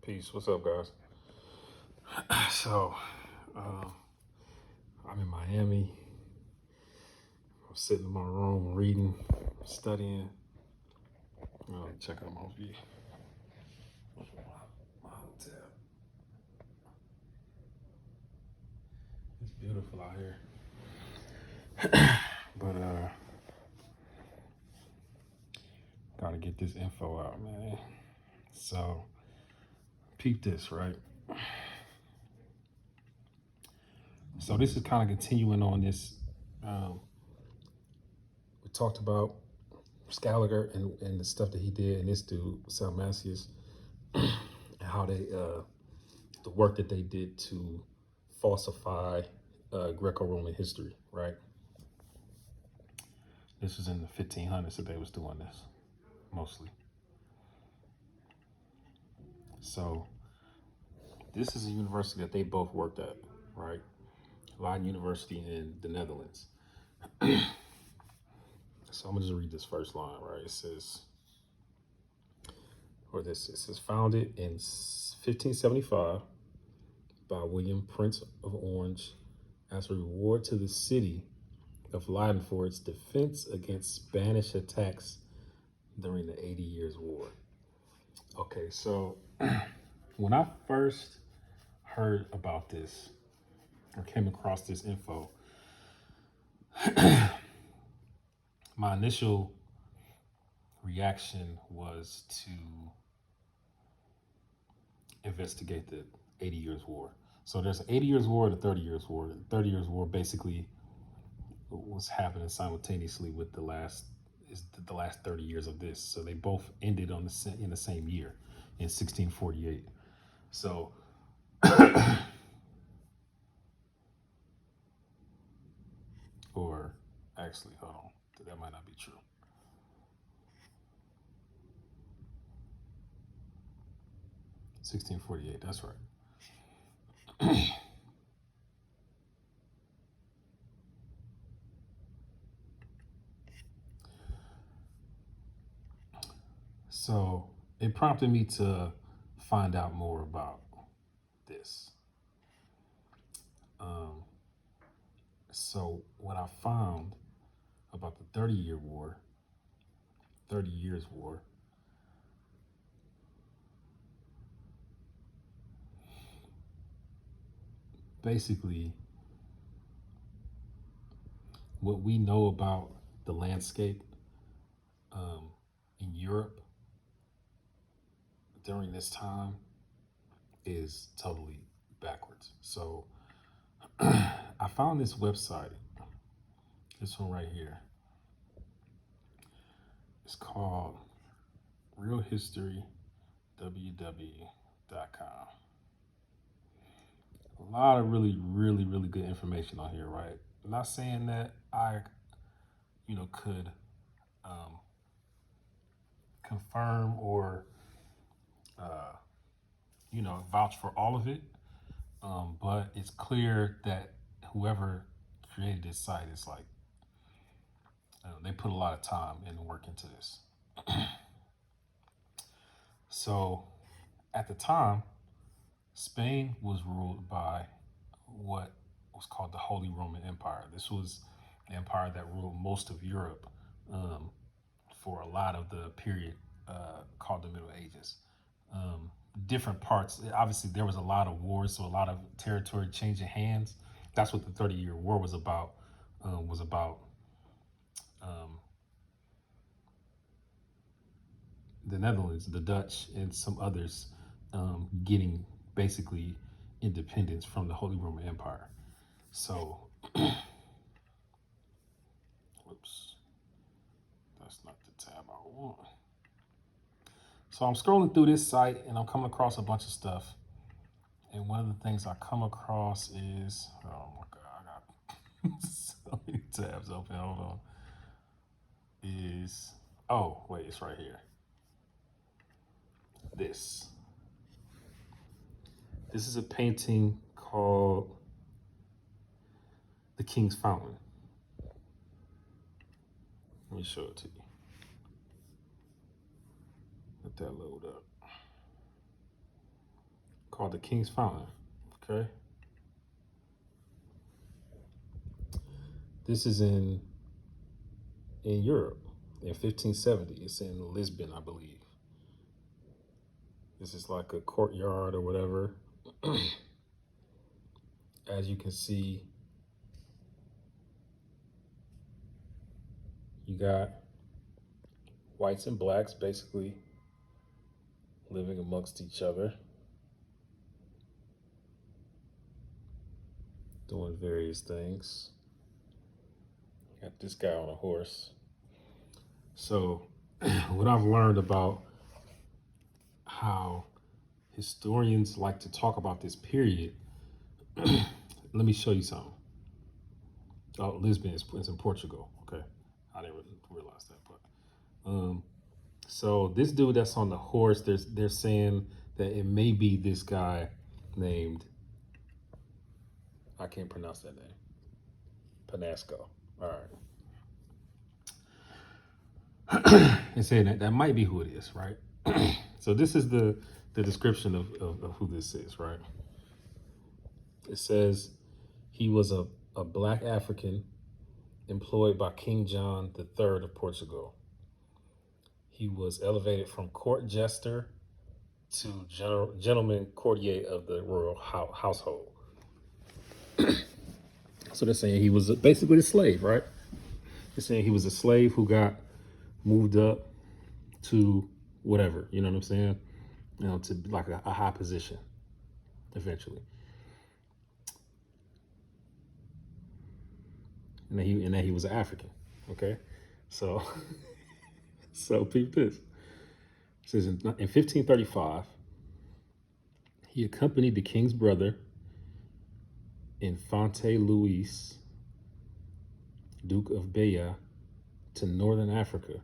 Peace. What's up, guys? So, uh, I'm in Miami. I'm sitting in my room reading, studying. Check out my view. My hotel. It's beautiful out here. But gotta get this info out, man. So, peep this, right? So this is kind of continuing on this. We talked about Scaliger and the stuff that he did, and this dude, Salmasius, and how they the work that they did to falsify Greco-Roman history, right? This was in the 1500s that they was doing this, mostly. So this is a university that they both worked at, right? Leiden University in the Netherlands. So I'm gonna just read this first line, right? It says, it says, founded in 1575 by William, Prince of Orange, as a reward to the city of Leiden for its defense against Spanish attacks during the 80 Years' War. Okay, so when I first heard about this or came across this info, my initial reaction was to investigate the 80 Years' War. So there's an 80 Years' War and a 30 Years' War. The 30 Years' War basically was happening simultaneously with the last 30 years of this. So they both ended in the same year, in 1648. So or actually, hold on, that might not be true. $1648, that's right. So it prompted me to find out more about this. So what I found about the 30 Years' War, basically what we know about the landscape in Europe during this time is totally backwards. So I found this website, this one right here. It's called realhistoryww.com. A lot of really, really, really good information on here, right? I'm not saying that I, could confirm or, vouch for all of it. But it's clear that whoever created this site is like, they put a lot of time and work into this. So at the time, Spain was ruled by what was called the Holy Roman Empire. This was the empire that ruled most of Europe for a lot of the period called the Middle Ages. Different parts, obviously there was a lot of wars, so a lot of territory changing hands. That's what the 30-Year War was about. The Netherlands, the Dutch, and some others getting basically independence from the Holy Roman Empire. So, whoops, that's not the tab I want. So I'm scrolling through this site and I'm coming across a bunch of stuff. And one of the things I come across is, oh my God, I got so many tabs open. Hold on. Oh, wait, it's right here. This is a painting called The King's Fountain. Let me show it to you. Let that load up. called the King's Fountain. Okay. This is in Europe in 1570. It's in Lisbon, I believe. This is like a courtyard or whatever. As you can see, you got whites and blacks basically living amongst each other, doing various things. Got this guy on a horse. So, what I've learned about how historians like to talk about this period, let me show you something. Oh, Lisbon is in Portugal. Okay, I didn't realize that. But so this dude that's on the horse, they're saying that it may be this guy named, I can't pronounce that name, Panasco. All right. And saying that might be who it is, right? So this is the description of who this is, right? It says he was a black African employed by King John III of Portugal. He was elevated from court jester to gentleman courtier of the royal household. So they're saying he was basically a slave, right? They're saying he was a slave who got moved up to whatever, you know what I'm saying? You know, to like a high position eventually. And then he was an African. Okay. So so peep this. It says in 1535, he accompanied the king's brother, Infante Luis, Duke of Beja, to northern Africa,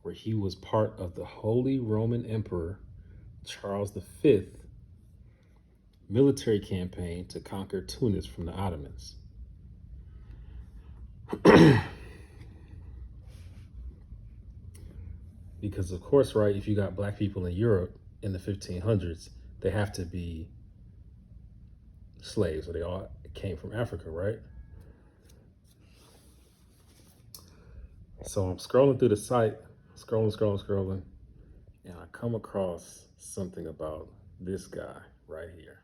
where he was part of the Holy Roman Emperor Charles V military campaign to conquer Tunis from the Ottomans. Because of course, right, if you got black people in Europe in the 1500s, they have to be slaves, or they all came from Africa, right? So I'm scrolling through the site, scrolling, and I come across something about this guy right here.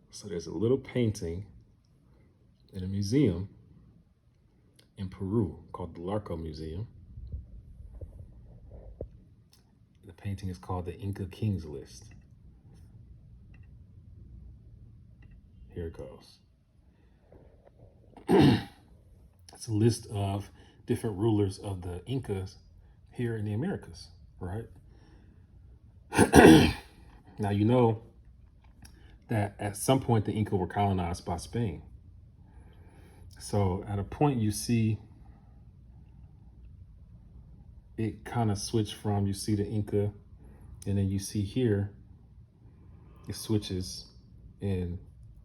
So there's a little painting in a museum in Peru called the Larco Museum. The painting is called the Inca Kings List. Here it goes. It's a list of different rulers of the Incas here in the Americas, right? Now, you know that at some point the Inca were colonized by Spain. So at a point you see it kind of switched from, you see the Inca, and then you see here, it switches and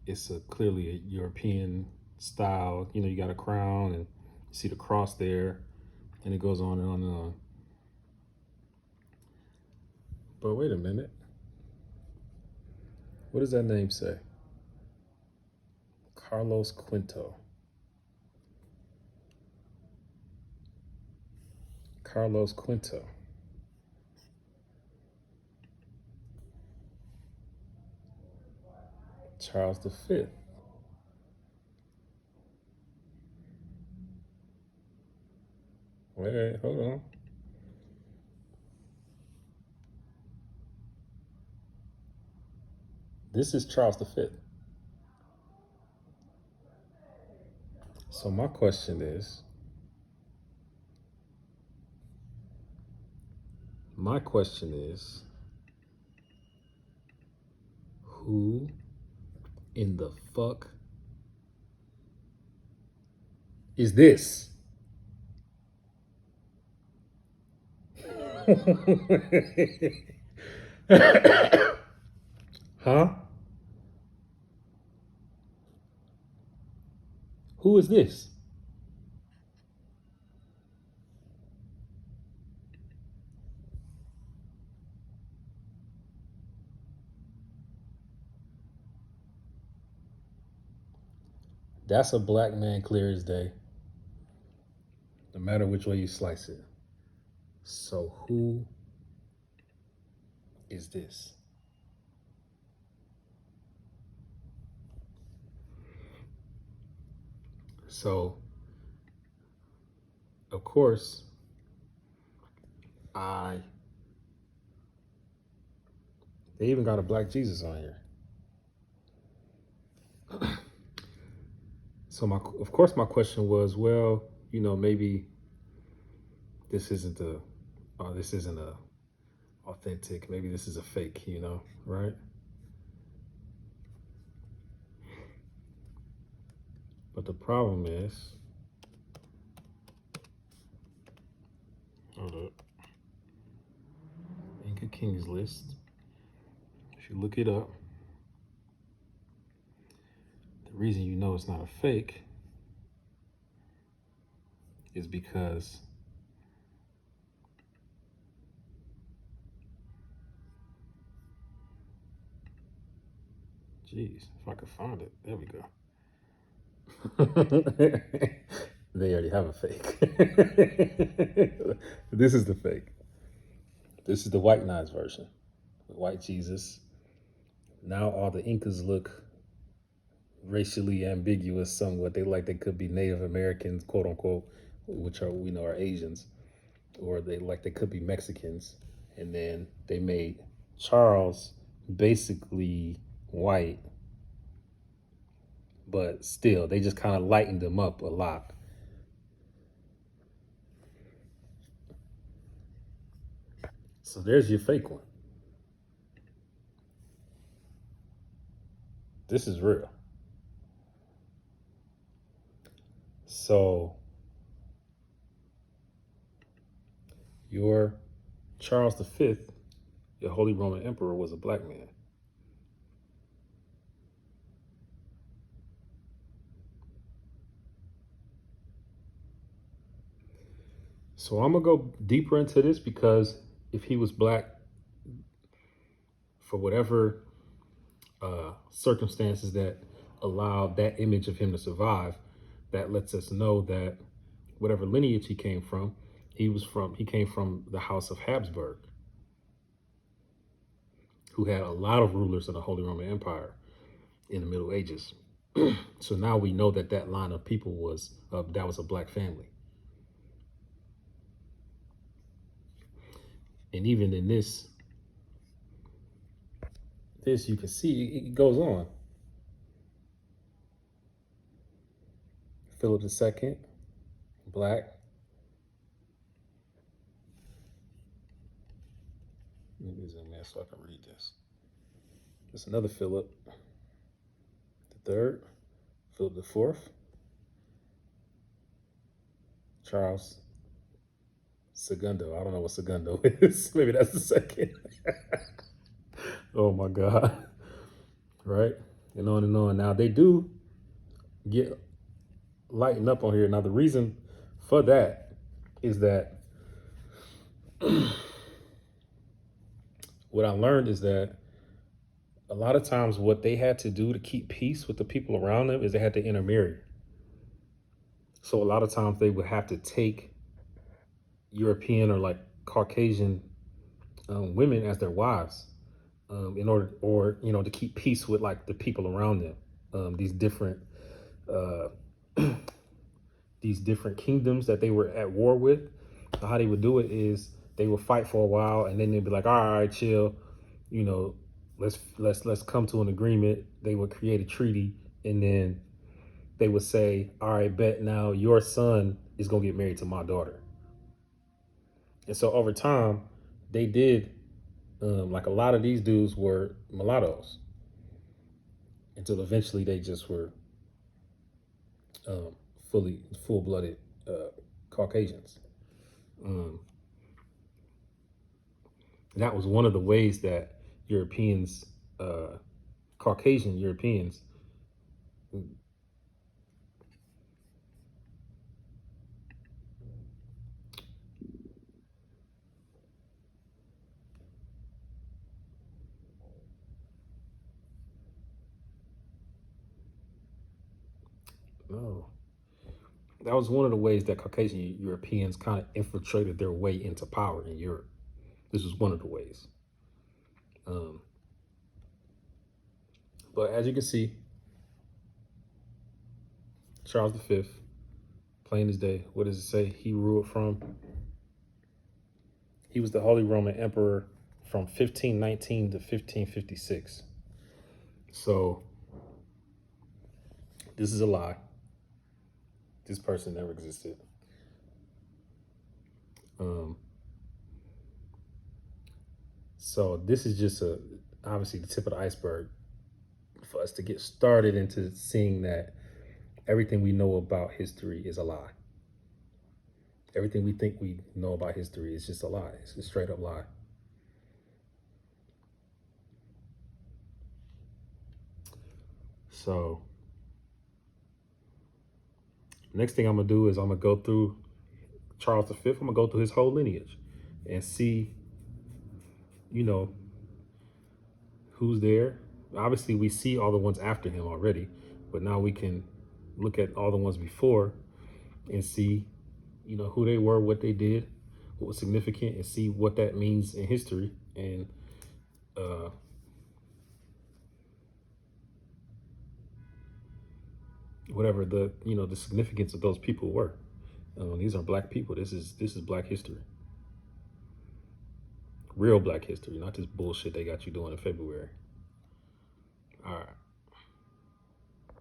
it's clearly a European style. You know, you got a crown and you see the cross there, and it goes on and on and on. But wait a minute. What does that name say? Carlos Quinto. Carlos Quinto. Charles V. Wait, hold on. This is Charles V. So my question is, who in the fuck is this? Huh? Who is this? That's a black man clear as day, no matter which way you slice it. So who is this? So, of course, I they even got a black Jesus on here. So of course, my question was, well, maybe this isn't a authentic. Maybe this is a fake. Right? But the problem is, hold up, Inca Kings list. If you look it up, the reason you know it's not a fake is because geez, if I could find it, there we go. They already have a fake. This is the fake. This is the white knives version. The white Jesus. Now all the Incas look racially ambiguous somewhat. They could be Native Americans, quote unquote, which are Asians, or they could be Mexicans. And then they made Charles basically white, but still they just kind of lightened him up a lot. So there's your fake one. This is real. So your Charles V, your Holy Roman Emperor, was a black man. So I'm gonna go deeper into this because if he was black, for whatever circumstances that allowed that image of him to survive, that lets us know that whatever lineage he came from, he came from the House of Habsburg, who had a lot of rulers in the Holy Roman Empire in the Middle Ages. So now we know that line of people was a black family. And even in this you can see it goes on. Philip II, black. Let me zoom in so I can read this. There's another Philip the third, Philip the fourth, Charles Segundo. I don't know what Segundo is. Maybe that's the second. Oh my God. Right? And on and on. Now they do get lightened up on here. Now the reason for that is that what I learned is that a lot of times what they had to do to keep peace with the people around them is they had to intermarry. So a lot of times they would have to take European or like Caucasian women as their wives in order, or to keep peace with like the people around them. These different kingdoms that they were at war with. So how they would do it is they would fight for a while, and then they'd be like, all right, chill, let's come to an agreement. They would create a treaty, and then they would say, all right, bet now your son is gonna get married to my daughter. And so over time, they did like a lot of these dudes were mulattoes until eventually they just were full-blooded Caucasians. That was one of the ways that Europeans, Caucasian Europeans, No. That was one of the ways that Caucasian Europeans kind of infiltrated their way into power in Europe. This was one of the ways. Um, but as you can see, Charles V, plain as day, what does it say he ruled from? He was the Holy Roman Emperor from 1519 to 1556. So this is a lie. This person never existed. So this is just obviously the tip of the iceberg for us to get started into seeing that everything we know about history is a lie. Everything we think we know about history is just a lie. It's a straight up lie. So next thing I'm gonna do is I'm gonna go through Charles V. I'm gonna go through his whole lineage and see, you know, who's there. Obviously, we see all the ones after him already, but now we can look at all the ones before and see, you know, who they were, what they did, what was significant, and see what that means in history and whatever the the significance of those people were. These are black people. This is black history, real black history, not this bullshit they got you doing in February. All right.